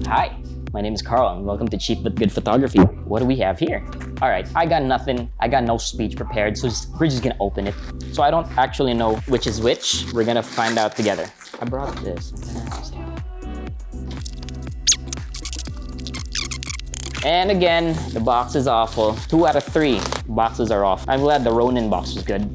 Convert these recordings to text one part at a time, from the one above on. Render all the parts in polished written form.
Hi, my name is Carl and welcome to Cheap But Good Photography. What do we have here? Alright, I got nothing. I got no speech prepared, so we're just gonna open it. So I don't actually know which is which. We're gonna find out together. I brought this. And again, the box is awful. 2 out of 3 boxes are off. I'm glad the Ronin box was good.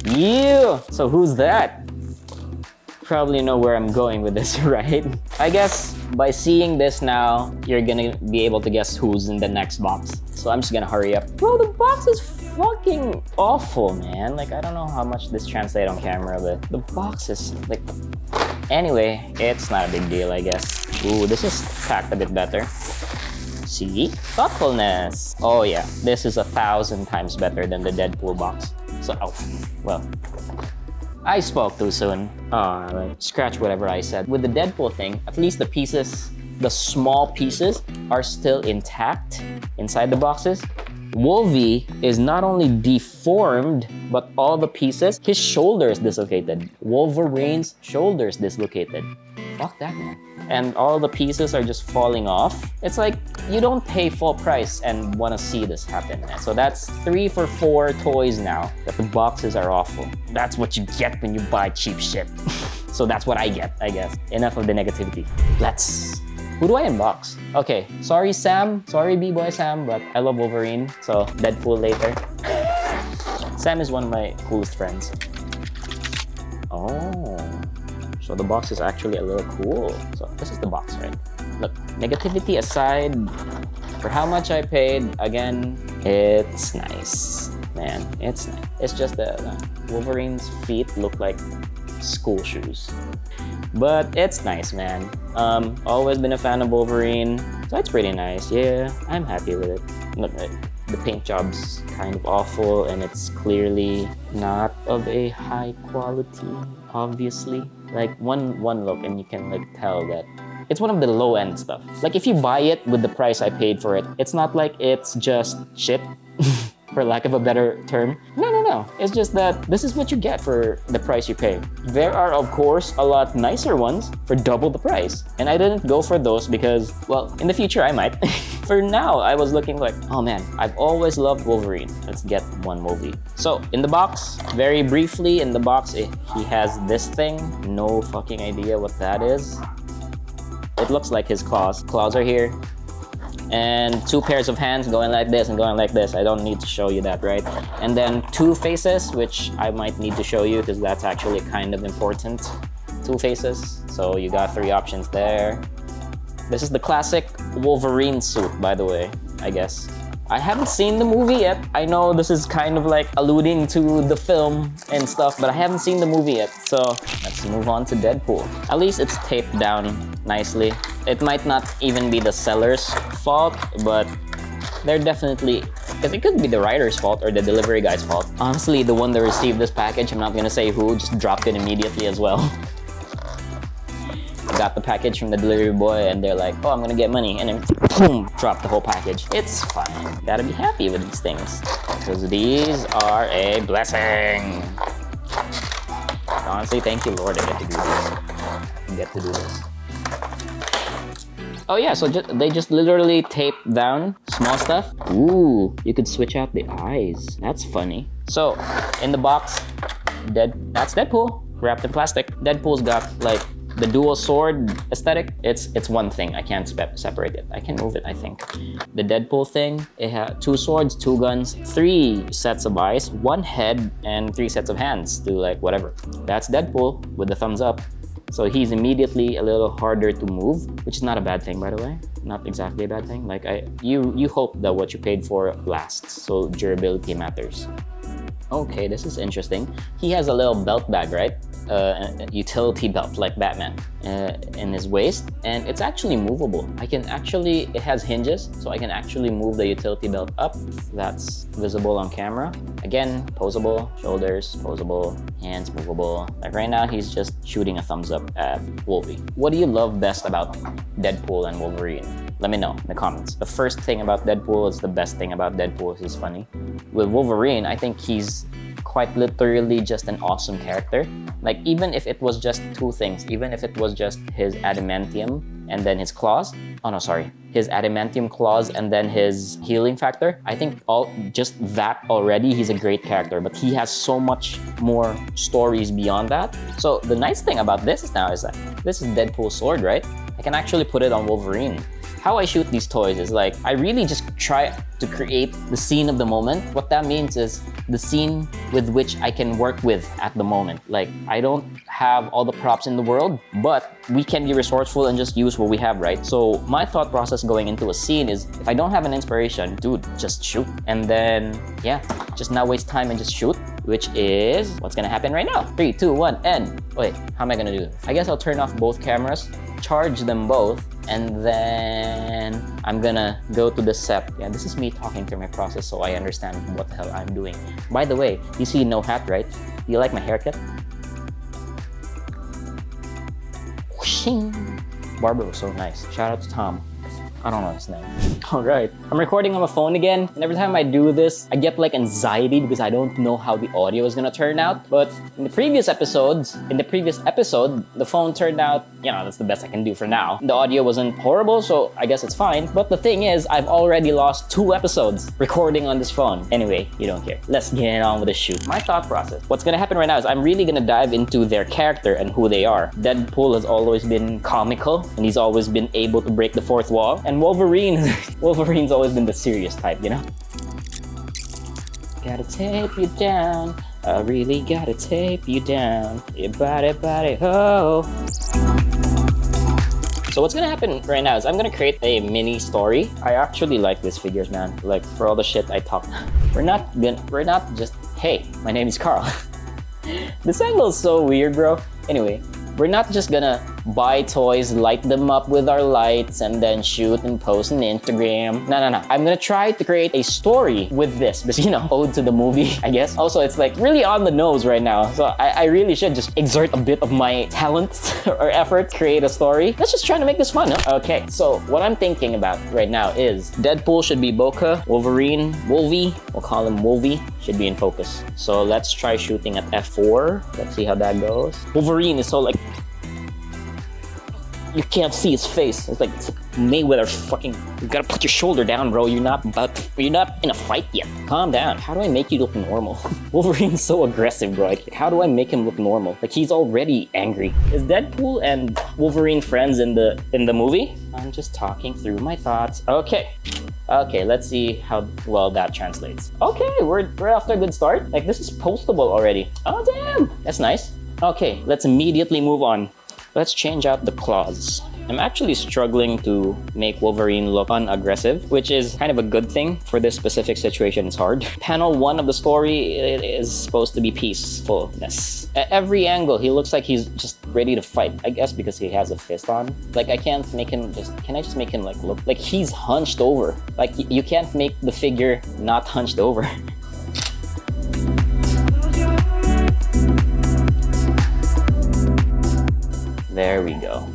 Yeah! So who's that? Probably know where I'm going with this, right? I guess by seeing this now, you're gonna be able to guess who's in the next box. So I'm just gonna hurry up. Bro, the box is fucking awful, man. Like, I don't know how much this translates on camera, but the box is like... Anyway, it's not a big deal, I guess. Ooh, this is packed a bit better. See? Thoughtfulness. Oh yeah, this is 1,000 times better than the Deadpool box. So, oh, well. I spoke too soon. Scratch whatever I said. With the Deadpool thing, at least the pieces, the small pieces, are still intact inside the boxes. Wolvie is not only deformed, but all the pieces, his shoulder is dislocated. Wolverine's shoulder is dislocated. Fuck that, man. And all the pieces are just falling off. It's like, you don't pay full price and want to see this happen, man. So that's 3 for 4 toys now, that the boxes are awful. That's what you get when you buy cheap shit. So that's what I get, I guess. Enough of the negativity. Who do I unbox? Okay, sorry Sam, sorry B-Boy Sam, but I love Wolverine, so Deadpool later. Sam is one of my coolest friends. Oh. So the box is actually a little cool. So this is the box, right? Look, negativity aside, for how much I paid, again, it's nice. Man, it's nice. It's just that Wolverine's feet look like school shoes. But it's nice, man. Always been a fan of Wolverine, so it's pretty nice. Yeah, I'm happy with it. Look, the paint job's kind of awful, and it's clearly not of a high quality, obviously. Like one look and you can like tell that it's one of the low end stuff. Like if you buy it with the price I paid for it, it's not like it's just shit, for lack of a better term. No. It's just that this is what you get for the price you pay. There are, of course, a lot nicer ones for double the price. And I didn't go for those because, well, in the future I might. For now, I was looking like, oh man, I've always loved Wolverine. Let's get one movie. So, in the box, very briefly, in the box, he has this thing. No fucking idea what that is. It looks like his claws. Claws are here. And 2 pairs of hands going like this and going like this. I don't need to show you that, right? And then 2 faces, which I might need to show you because that's actually kind of important. 2 faces. So you got 3 options there. This is the classic Wolverine suit, by the way, I guess. I haven't seen the movie yet. I know this is kind of like alluding to the film and stuff, but I haven't seen the movie yet. So let's move on to Deadpool. At least it's taped down nicely. It might not even be the seller's fault, but they're definitely, because it could be the writer's fault or the delivery guy's fault. Honestly, the one that received this package, I'm not gonna say who, just dropped it immediately as well. I got the package from the delivery boy and they're like, oh, I'm gonna get money, and then boom, drop the whole package. It's fine. Gotta be happy with these things because these are a blessing. Honestly, thank you, Lord, I get to do this. I get to do this. Oh yeah, so they just literally tape down small stuff. Ooh, you could switch out the eyes. That's funny. So, in the box, that's Deadpool, wrapped in plastic. Deadpool's got like the dual sword aesthetic. It's one thing. I can't separate it. I can move it, I think. The Deadpool thing, it has 2 swords, 2 guns, 3 sets of eyes, 1 head, and 3 sets of hands to like whatever. That's Deadpool with the thumbs up. So he's immediately a little harder to move, which is not a bad thing, by the way. Not exactly a bad thing. Like you hope that what you paid for lasts, so durability matters. Okay, this is interesting. He has a little belt bag, right? A utility belt like Batman in his waist, and it's actually movable. It has hinges, so I can actually move the utility belt up. That's visible on camera. Again, posable, shoulders, posable, hands movable. Like right now, he's just shooting a thumbs up at Wolvie. What do you love best about Deadpool and Wolverine? Let me know in the comments. The first thing about Deadpool is the best thing about Deadpool is he's funny. With Wolverine, I think he's quite literally just an awesome character. Like, even if it was just two things, even if it was just his adamantium and then his claws, his adamantium claws and then his healing factor, I think just that already, he's a great character. But he has so much more stories beyond that. So the nice thing about this is that this is Deadpool's sword, right? I can actually put it on Wolverine. How I shoot these toys is like, I really just try to create the scene of the moment. What that means is the scene with which I can work with at the moment. Like, I don't have all the props in the world, but we can be resourceful and just use what we have, right? So my thought process going into a scene is, if I don't have an inspiration, dude, just shoot. And then, yeah, just not waste time and just shoot, which is what's gonna happen right now. 3, 2, 1, and wait, how am I gonna do this? I guess I'll turn off both cameras, charge them both, and then I'm gonna go to the set. Yeah, this is me talking through my process so I understand what the hell I'm doing. By the way, you see no hat, right? You like my haircut? Whooshing. Barber was so nice. Shout out to Tom. I don't know his name. All right, I'm recording on my phone again, and every time I do this, I get like anxiety because I don't know how the audio is gonna turn out. But in the previous episode, the phone turned out, that's the best I can do for now. The audio wasn't horrible, so I guess it's fine. But the thing is, I've already lost 2 episodes recording on this phone. Anyway, you don't care. Let's get on with the shoot. My thought process. What's gonna happen right now is I'm really gonna dive into their character and who they are. Deadpool has always been comical, and he's always been able to break the fourth wall. And Wolverine's always been the serious type, Gotta tape you down. I really gotta tape you down. Your body, ho. So what's gonna happen right now is I'm gonna create a mini story. I actually like these figures, man. Like, for all the shit I talk, we're not just, hey, my name is Carl. This angle is so weird, bro. Anyway, we're not just gonna buy toys, light them up with our lights, and then shoot and post on Instagram. No. I'm gonna try to create a story with this because, ode to the movie, I guess. Also, it's like really on the nose right now. So I really should just exert a bit of my talent or effort to create a story. Let's just try to make this fun, huh? Okay, so what I'm thinking about right now is Deadpool should be bokeh, Wolverine, Wolvie, we'll call him Wolvie, should be in focus. So let's try shooting at f4. Let's see how that goes. Wolverine is so like, you can't see his face. It's like Mayweather fucking, you gotta put your shoulder down, bro. You're not in a fight yet. Calm down. How do I make you look normal? Wolverine's so aggressive, bro. Like, how do I make him look normal? Like, he's already angry. Is Deadpool and Wolverine friends in the movie? I'm just talking through my thoughts. Okay, let's see how well that translates. Okay, we're off to a good start. Like, this is postable already. Oh, damn. That's nice. Okay, let's immediately move on. Let's change out the claws. I'm actually struggling to make Wolverine look unaggressive, which is kind of a good thing. For this specific situation, it's hard. Panel 1 of the story is supposed to be peacefulness. At every angle, he looks like he's just ready to fight. I guess because he has a fist on. Like, I can't make him can I just make him like look like he's hunched over? Like, you can't make the figure not hunched over. There we go.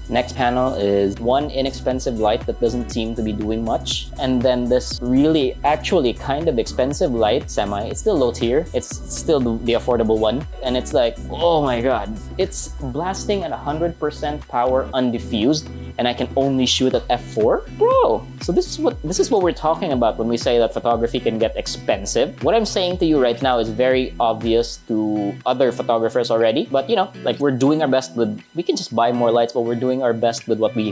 Next panel is one inexpensive light that doesn't seem to be doing much. And then this really, actually kind of expensive light, semi. It's still low tier. It's still the affordable one. And it's like, oh my god. It's blasting at 100% power undiffused. And I can only shoot at f4? Bro, so this is what we're talking about when we say that photography can get expensive. What I'm saying to you right now is very obvious to other photographers already. But like, we're doing our best with, we can just buy more lights, but we're doing our best with what we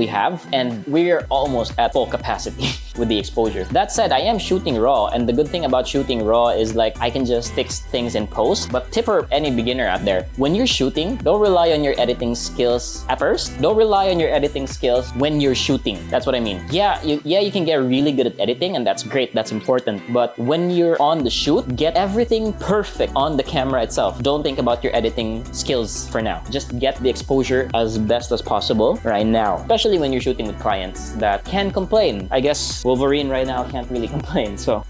have, and we're almost at full capacity with the exposure. That said, I am shooting raw, and the good thing about shooting raw is like I can just fix things in post. But tip for any beginner out there, when you're shooting, don't rely on your editing skills at first. Don't rely on your editing skills when you're shooting. That's what I mean. Yeah, you can get really good at editing, and that's great, that's important. But when you're on the shoot, get everything perfect on the camera itself. Don't think about your editing skills for now. Just get the exposure as best as possible right now, especially when you're shooting with clients that can complain. I guess Wolverine right now can't really complain, so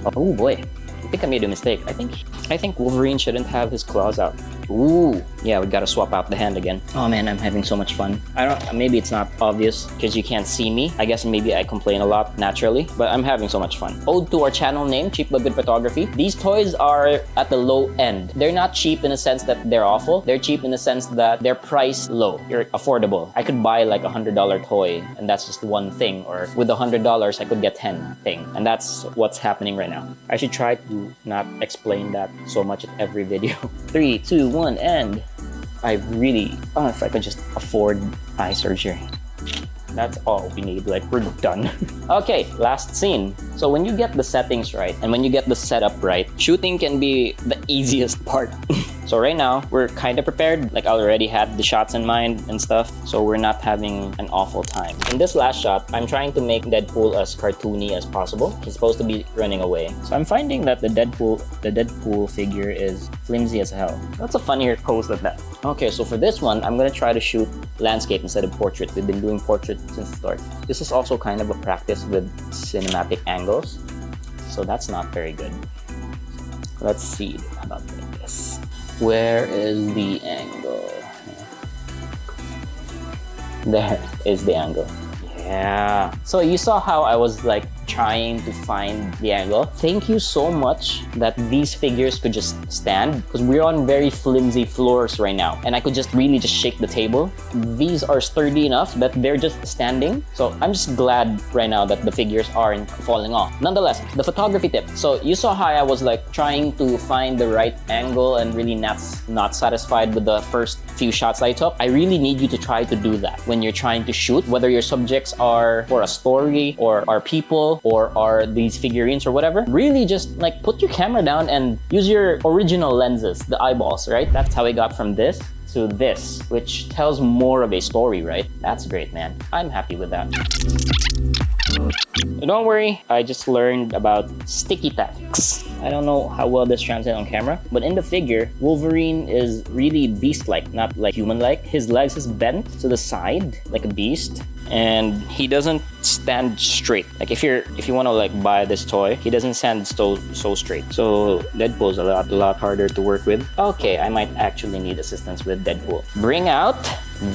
oh boy, I think I made a mistake. I think Wolverine shouldn't have his claws out. Ooh, yeah, we gotta swap out the hand again. Oh man, I'm having so much fun. Maybe it's not obvious because you can't see me. I guess maybe I complain a lot naturally, but I'm having so much fun. Ode to our channel name, Cheap But Good Photography. These toys are at the low end. They're not cheap in the sense that they're awful. They're cheap in the sense that they're priced low. You're affordable. I could buy like $100 toy and that's just one thing, or with $100 I could get 10 thing, and that's what's happening right now. I should try to not explain that so much at every video. 3, 2, 1, and I don't know if I could just afford eye surgery. That's all we need, like we're done. Okay, last scene. So when you get the settings right and when you get the setup right, shooting can be the easiest part. So right now, we're kind of prepared. Like I already had the shots in mind and stuff, so we're not having an awful time. In this last shot, I'm trying to make Deadpool as cartoony as possible. He's supposed to be running away. So I'm finding that the Deadpool figure is flimsy as hell. That's a funnier pose than that. Okay, so for this one, I'm gonna try to shoot landscape instead of portrait. We've been doing portrait since the start. This is also kind of a practice with cinematic angles, so that's not very good. Let's see about this. Where is the angle? There is the angle. Yeah. So you saw how I was like trying to find the angle. Thank you so much that these figures could just stand, because we're on very flimsy floors right now and I could just really just shake the table. These are sturdy enough that they're just standing. So I'm just glad right now that the figures aren't falling off. Nonetheless, the photography tip. So you saw how I was like trying to find the right angle and really not satisfied with the first few shots I took. I really need you to try to do that when you're trying to shoot, whether your subjects are for a story or are people or are these figurines or whatever. Really just like put your camera down and use your original lenses, the eyeballs, right? That's how we got from this to this, which tells more of a story, right? That's great, man. I'm happy with that. Don't worry, I just learned about sticky tacks. I don't know how well this translates on camera, but in the figure, Wolverine is really beast-like, not like human-like. His legs is bent to the side like a beast, and he doesn't stand straight. Like if you want to like buy this toy, he doesn't stand so straight. So Deadpool's a lot harder to work with. Okay, I might actually need assistance with Deadpool. Bring out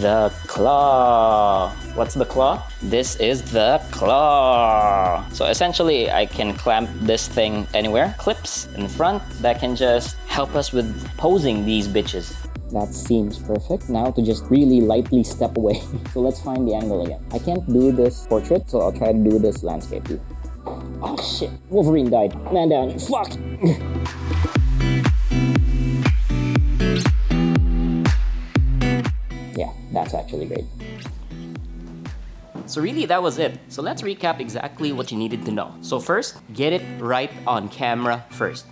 the claw. What's the claw? This is the claw. So essentially, I can clamp this thing anywhere. Clips in front that can just help us with posing these bitches. That seems perfect. Now to just really lightly step away. So let's find the angle again. I can't do this portrait, so I'll try to do this landscape too. Oh shit, Wolverine died. Man down, fuck! Yeah, that's actually great. So really, that was it. So let's recap exactly what you needed to know. So first, get it right on camera first.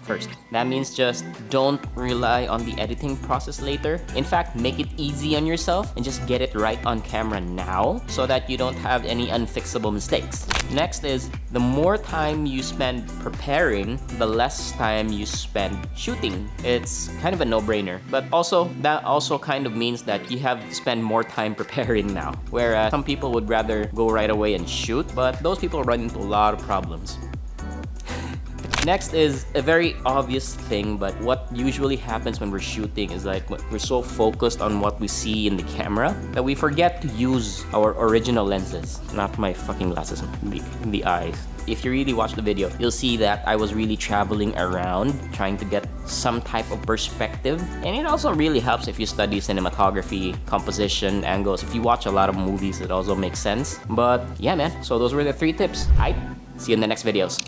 That means just don't rely on the editing process later. In fact, make it easy on yourself and just get it right on camera now so that you don't have any unfixable mistakes. Next is, the more time you spend preparing, the less time you spend shooting. It's kind of a no-brainer. But also, that also kind of means that you have to spend more time preparing now. Whereas some people would rather go right away and shoot, but those people run into a lot of problems. Next is a very obvious thing, but what usually happens when we're shooting is like we're so focused on what we see in the camera that we forget to use our original lenses. Not my fucking glasses, in the eyes. If you really watch the video, you'll see that I was really traveling around trying to get some type of perspective. And it also really helps if you study cinematography, composition, angles. If you watch a lot of movies, it also makes sense. But yeah, man, so those were the 3 tips. See you in the next videos.